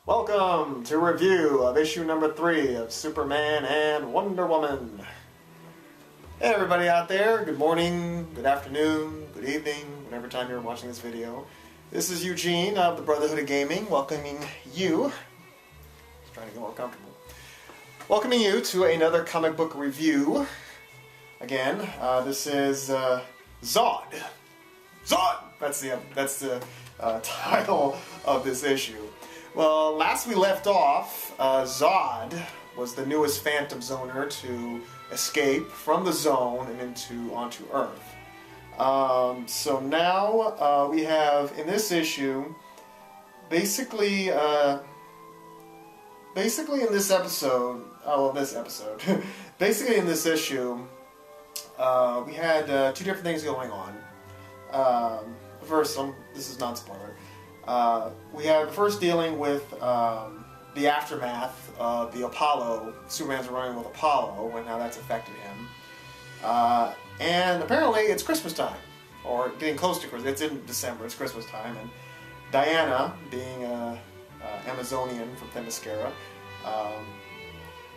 Welcome to a review of issue number 3 of Superman and Wonder Woman. Hey everybody out there, good morning, good afternoon, good evening, whatever time you're watching this video. This is Eugene of the Brotherhood of Gaming, welcoming you, just trying to get more comfortable, welcoming you to another comic book review. Again, this is Zod. Zod! That's the title of this issue. Well, last we left off, Zod was the newest Phantom Zoner to escape from the zone and onto Earth. So now we have in this issue, basically in this episode, basically in this issue, we had two different things going on. First, this is not spoiler. We have first dealing with the aftermath of the Apollo, Superman's running with Apollo, and how that's affected him. And apparently it's Christmas time, or getting close to Christmas. It's in December, it's Christmas time, and Diana, being an Amazonian from Themyscira,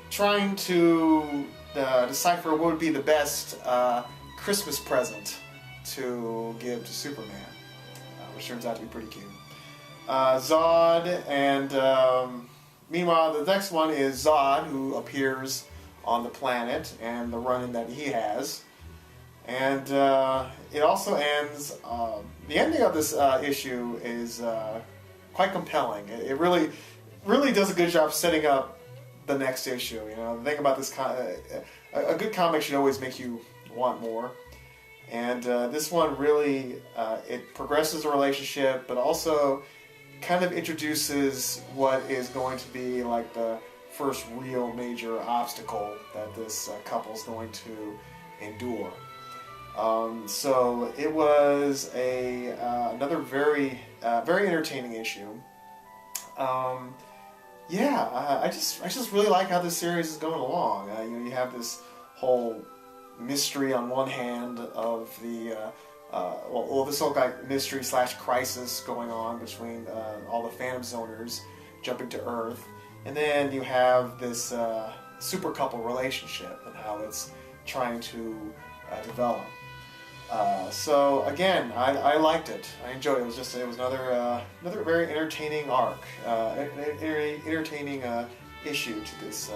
trying to decipher what would be the best Christmas present to give to Superman, which turns out to be pretty cute. Zod, and meanwhile the next one is Zod, who appears on the planet and the run-in that he has. And it also ends, the ending of this issue is quite compelling. It really does a good job setting up the next issue. You know, the thing about this, a good comic should always make you want more. And this one really, it progresses the relationship, but also kind of introduces what is going to be like the first real major obstacle that this couple's going to endure. So it was another very entertaining issue. I just really like how this series is going along. You have this whole mystery on one hand of the this whole mystery / crisis going on between all the Phantom Zoners jumping to Earth, and then you have this super couple relationship and how it's trying to develop. So again, I liked it. I enjoyed it. It was another very entertaining arc, entertaining issue to this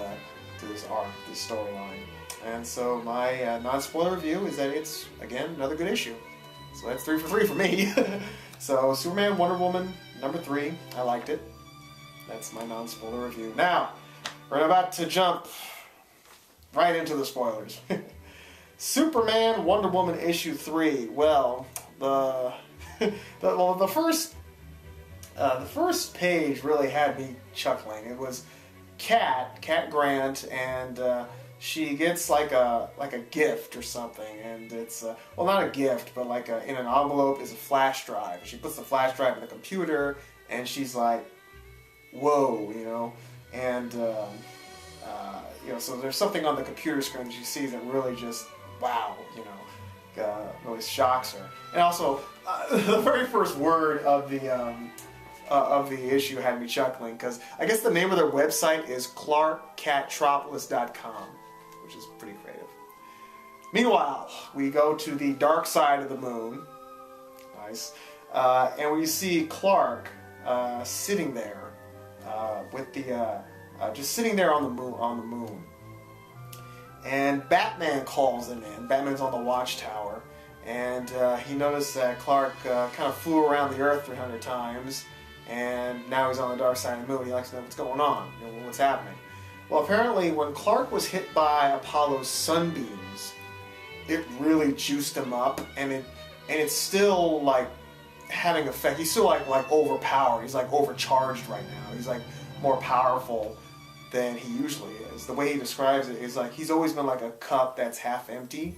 arc, this storyline. And so my non-spoiler review is that it's, again, another good issue. So that's 3 for 3 for me. So Superman, Wonder Woman, number 3. I liked it. That's my non-spoiler review. Now, we're about to jump right into the spoilers. Superman, Wonder Woman, issue 3. Well, the first page really had me chuckling. It was Cat Grant, and she gets like a gift or something, and it's well, not a gift, but like in an envelope is a flash drive. And she puts the flash drive in the computer, and she's like, "Whoa," you know, and so there's something on the computer screen that she sees that really just wow, really shocks her. And also, the very first word of the issue had me chuckling, because I guess the name of their website is ClarkCattropolis.com, which is pretty creative. Meanwhile, we go to the dark side of the moon. Nice. And we see Clark sitting there with the just sitting there on the moon. And Batman calls him in. Batman's on the watchtower, and he noticed that Clark kind of flew around the Earth 300 times, and now he's on the dark side of the moon. He likes to know what's going on, what's happening. Well, apparently when Clark was hit by Apollo's sunbeams, it really juiced him up, and it's still like having effect. He's still like overpowered. He's like overcharged right now. He's like more powerful than he usually is. The way he describes it is like he's always been like a cup that's half empty,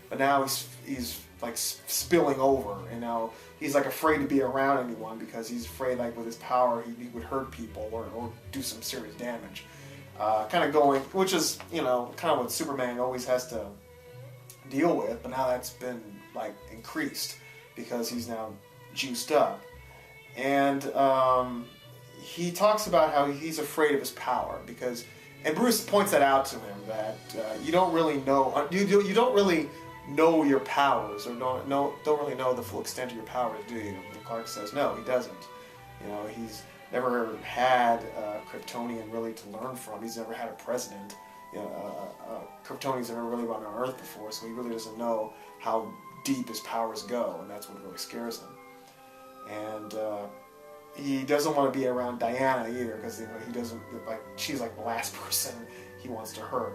but now he's like spilling over, and now he's like afraid to be around anyone because he's afraid like with his power he would hurt people or do some serious damage. Kind of going, which is kind of what Superman always has to deal with, but now that's been like increased because he's now juiced up. And he talks about how he's afraid of his power because, and Bruce points that out to him that you don't really know you don't really know your powers or don't really know the full extent of your powers, do you? And Clark says no, he doesn't. He's never had a Kryptonian really to learn from. He's never had a president. Kryptonians have never really been on Earth before, so he really doesn't know how deep his powers go, and that's what really scares him. And he doesn't want to be around Diana either, because he doesn't she's like the last person he wants to hurt.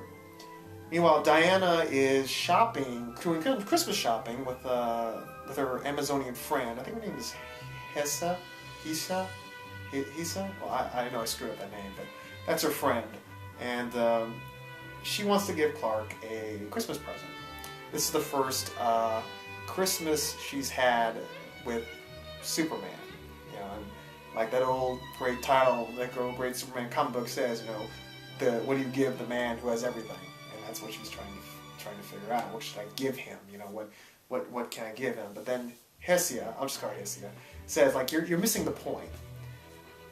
Meanwhile, Diana is doing Christmas shopping with her Amazonian friend. I think her name is Hisa. Well, I know I screwed up that name, but that's her friend, and she wants to give Clark a Christmas present. This is the first Christmas she's had with Superman. And like that old great title, that old great Superman comic book says, what do you give the man who has everything? And that's what she's trying to figure out. What should I give him? What can I give him? But then Hesia, I'll just call her Hesia, says you're missing the point.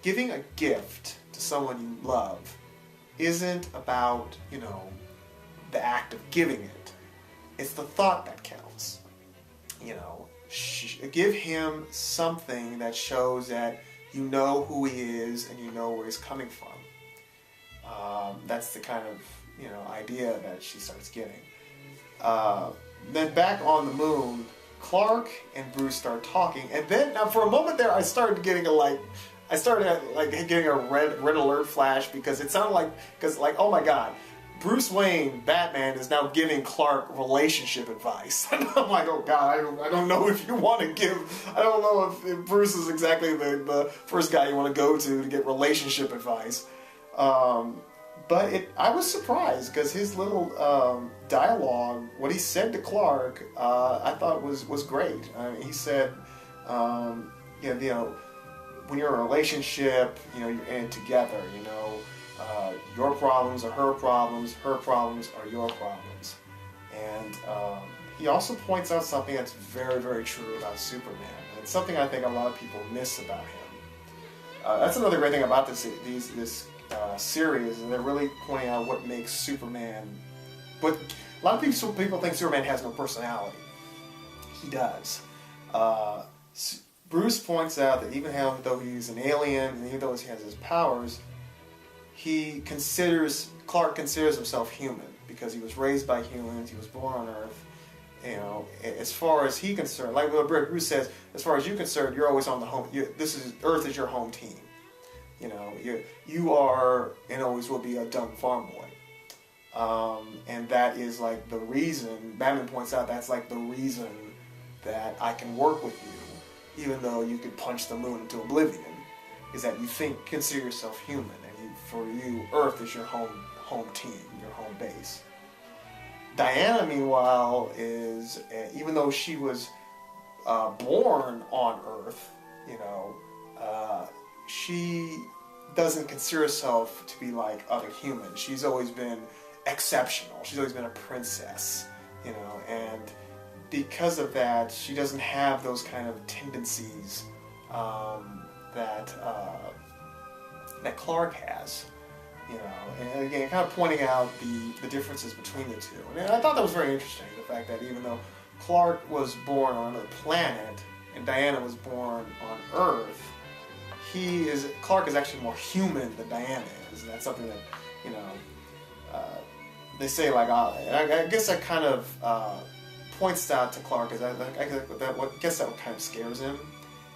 Giving a gift to someone you love isn't about the act of giving it. It's the thought that counts. Give him something that shows that you know who he is and you know where he's coming from. That's the kind of idea that she starts getting. Then back on the moon, Clark and Bruce start talking, and then now for a moment there, I started getting a red alert flash because it sounded like oh my god, Bruce Wayne, Batman, is now giving Clark relationship advice. And I'm like, oh god, I don't know if you want to give, I don't know if Bruce is exactly the first guy you want to go to get relationship advice. But I was surprised because his little dialogue, what he said to Clark, I thought was great. He said, when you're in a relationship, you're in it together. Your problems are her problems are your problems. And he also points out something that's very, very true about Superman. And it's something I think a lot of people miss about him. That's another great thing about this series, and they're really pointing out what makes Superman. But a lot of people think Superman has no personality. He does. Bruce points out that even though he's an alien, and even though he has his powers, Clark considers himself human because he was raised by humans. He was born on Earth. As far as he's concerned, like what Bruce says, as far as you're concerned, you're always on the home. Earth is your home team. You are and always will be a dumb farm boy. And that is like the reason, Batman points out, that's like the reason that I can work with you, even though you could punch the moon into oblivion, is that you consider yourself human, and for you, Earth is your home team, your home base. Diana, meanwhile, is, even though she was born on Earth, she doesn't consider herself to be like other humans. She's always been exceptional. She's always been a princess, and because of that, she doesn't have those kind of tendencies that Clark has, and again, kind of pointing out the differences between the two. And I thought that was very interesting, the fact that even though Clark was born on another planet and Diana was born on Earth, Clark is actually more human than Diana is, and that's something that, they say, I guess that kind of points out to Clark, is that what kind of scares him,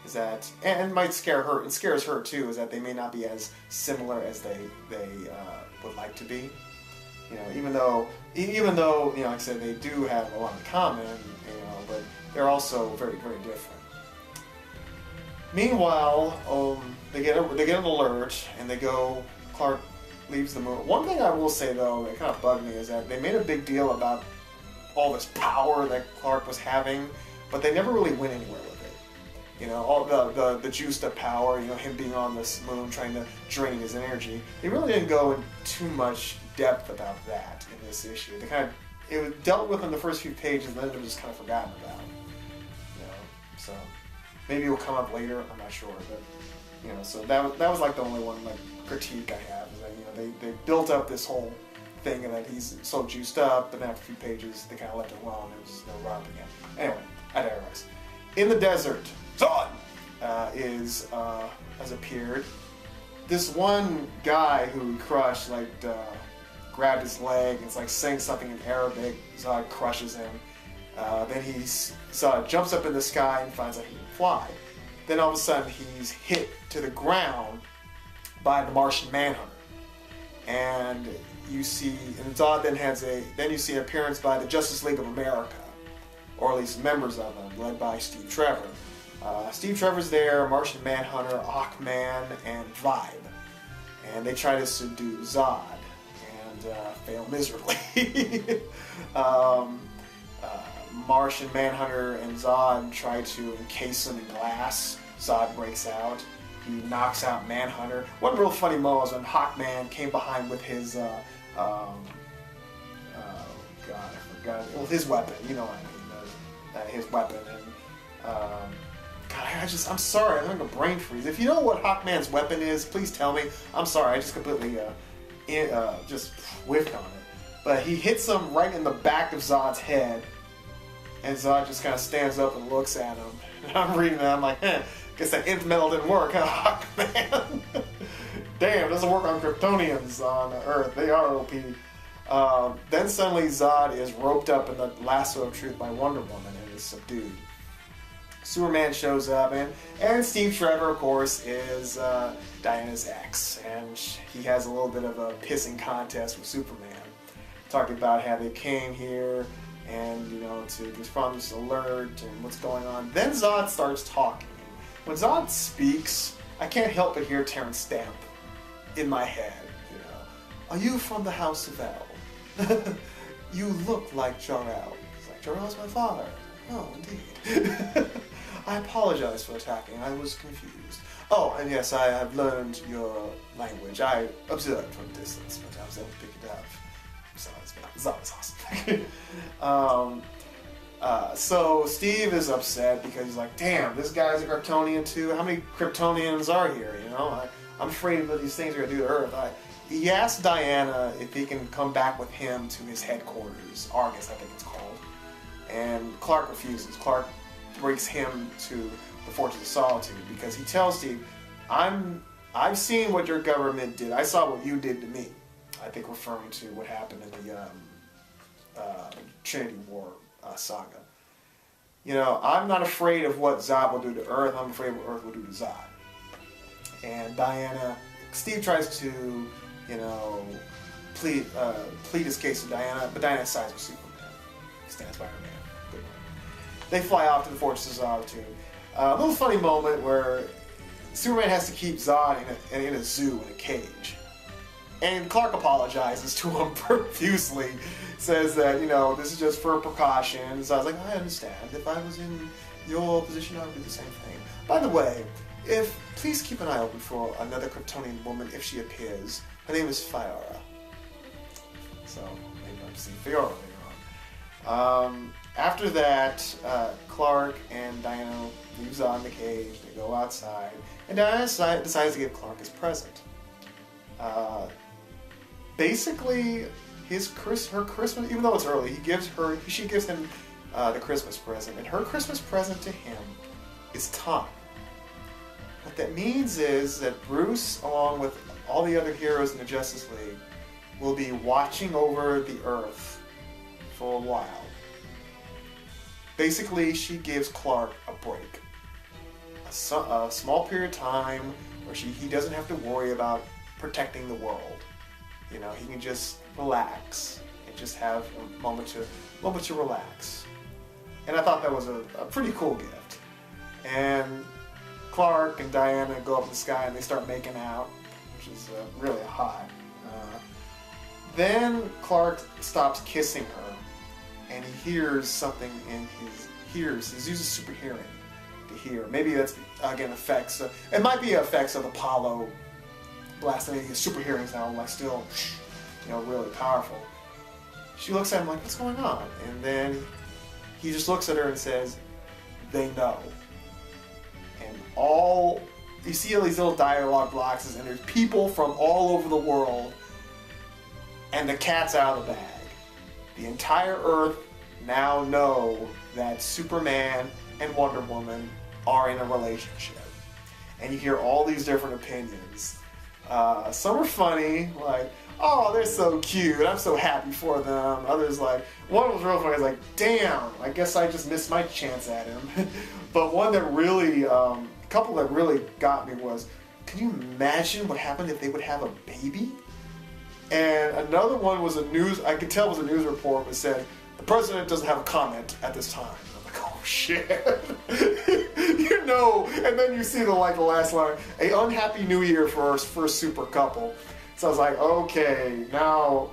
is that, and might scare her, and scares her too, is that they may not be as similar as they would like to be. Even though, like I said, they do have a lot in common, but they're also very, very different. Meanwhile, they get an alert, and Clark leaves the moon. One thing I will say, though, that kind of bugged me, is that they made a big deal about all this power that Clark was having, but they never really went anywhere with it. All the juiced up power, him being on this moon trying to drain his energy. They really didn't go in too much depth about that in this issue. It was dealt with in the first few pages, and then it was just kind of forgotten about. So maybe it will come up later. I'm not sure, but So that was like the only one like critique I have is that they built up this whole thing and that he's so juiced up, but then after a few pages they kind of left it alone. It was no run again. Anyway, I digress. In the desert, Zod has appeared. This one guy who he crushed grabbed his leg and it's like saying something in Arabic. Zod crushes him. Then Zod jumps up in the sky and finds out he can fly. Then all of a sudden he's hit to the ground by the Martian Manhunter. And you see, and Zod then you see an appearance by the Justice League of America, or at least members of them, led by Steve Trevor. Steve Trevor's there, Martian Manhunter, Aquaman, and Vibe. And they try to subdue Zod, and fail miserably. Martian Manhunter and Zod try to encase him in glass. Zod breaks out. He knocks out Manhunter. One real funny moment was when Hawkman came behind with his, oh God, I forgot. Well, his weapon, you know what I mean, his weapon. And God, I'm sorry, I'm having a brain freeze. If you know what Hawkman's weapon is, please tell me. I'm sorry, I just completely just whiffed on it. But he hits him right in the back of Zod's head. And Zod just kind of stands up and looks at him. And I'm reading that, I'm like, guess that nth metal didn't work, huh, man? Damn, it doesn't work on Kryptonians on Earth. They are OP. Then suddenly Zod is roped up in the lasso of truth by Wonder Woman and is subdued. Superman shows up, and Steve Trevor, of course, is Diana's ex. And he has a little bit of a pissing contest with Superman. Talking about how they came here and, to respond to this alert and what's going on. Then Zod starts talking. When Zod speaks, I can't help but hear Terrence Stamp in my head. Are you from the House of El? You look like Jor-El. He's like, Jor-El's my father. Oh, indeed. I apologize for attacking. I was confused. Oh, and yes, I have learned your language. I observed from a distance, but I was able to pick it up. Zod is awesome. So Steve is upset because he's like, damn, this guy's a Kryptonian too. How many Kryptonians are here? I'm afraid of what these things are going to do to Earth. He asks Diana if he can come back with him to his headquarters, Argus, I think it's called. And Clark refuses. Clark brings him to the Fortress of Solitude because he tells Steve, I've seen what your government did. I saw what you did to me. I think referring to what happened in the Trinity War saga. I'm not afraid of what Zod will do to Earth. I'm afraid of what Earth will do to Zod. And Steve tries to, plead his case to Diana, but Diana sides with Superman. Stands by her man. Good one. They fly off to the Fortress of Solitude. A little funny moment where Superman has to keep Zod in a zoo in a cage. And Clark apologizes to him profusely, says that, this is just for precaution. And so I was like, I understand. If I was in your position, I would do the same thing. By the way, please keep an eye open for another Kryptonian woman if she appears. Her name is Fiora. So, maybe I'll see Fiora later on. After that, Clark and Diana leave Zod in the cage. They go outside. And Diana decides to give Clark his present. Basically, her Christmas, even though it's early, she gives him the Christmas present, and her Christmas present to him is time. What that means is that Bruce, along with all the other heroes in the Justice League, will be watching over the Earth for a while. Basically, she gives Clark a break. A small period of time where he doesn't have to worry about protecting the world. He can just relax and just have a moment to relax. And I thought that was a pretty cool gift. And Clark and Diana go up in the sky and they start making out, which is really hot. Then Clark stops kissing her, and he hears something he uses super hearing to hear. Maybe that's, again, effects. It might be effects of Apollo blasting. His super hearing's now still, really powerful. She looks at him like, what's going on? And then he just looks at her and says, they know. And all you see all these little dialogue boxes, and there's people from all over the world, and the cat's out of the bag. The entire Earth now know that Superman and Wonder Woman are in a relationship. And you hear all these different opinions. Some are funny, like, oh, they're so cute, I'm so happy for them. Others like, one was real funny, I was like, damn, I guess I just missed my chance at him. But one that really, a couple that really got me was, can you imagine what happened if they would have a baby? And another one was I could tell it was a news report that said, the president doesn't have a comment at this time. I'm like, oh shit. You know, and then you see the last line, a unhappy new year for our first super couple. So I was like, okay, now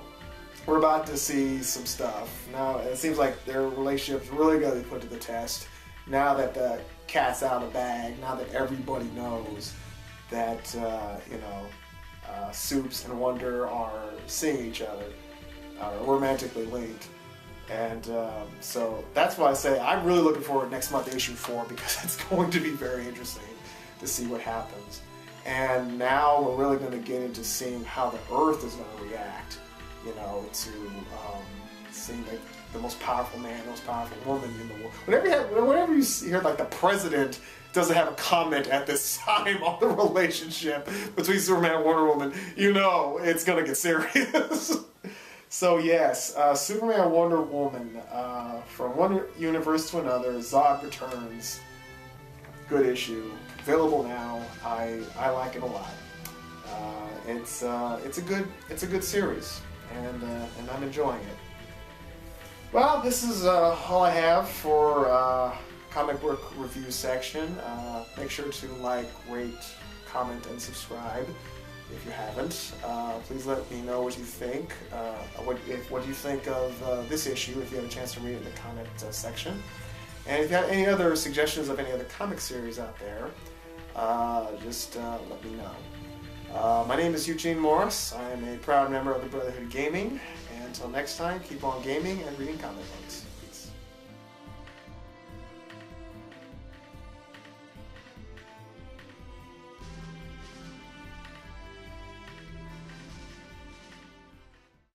we're about to see some stuff. Now it seems like their relationship's really going to be put to the test. Now that the cat's out of the bag, now that everybody knows that, Supes and Wonder are seeing each other, romantically linked. And so that's why I say I'm really looking forward to next month issue 4, because it's going to be very interesting to see what happens. And now we're really going to get into seeing how the Earth is going to react, to seeing like the most powerful man, the most powerful woman in the world. Whenever you hear like the president doesn't have a comment at this time on the relationship between Superman and Wonder Woman, it's going to get serious. So yes, Superman and Wonder Woman, from one universe to another, Zod returns. Good issue, available now. I like it a lot. It's a good series, and I'm enjoying it. Well, this is all I have for comic book review section. Make sure to like, rate, comment, and subscribe. If you haven't, please let me know what you think. What do you think of this issue? If you have a chance to read it in the comment section, and if you have any other suggestions of any other comic series out there, just let me know. My name is Eugene Morris. I am a proud member of the Brotherhood of Gaming. And until next time, keep on gaming and reading comic books.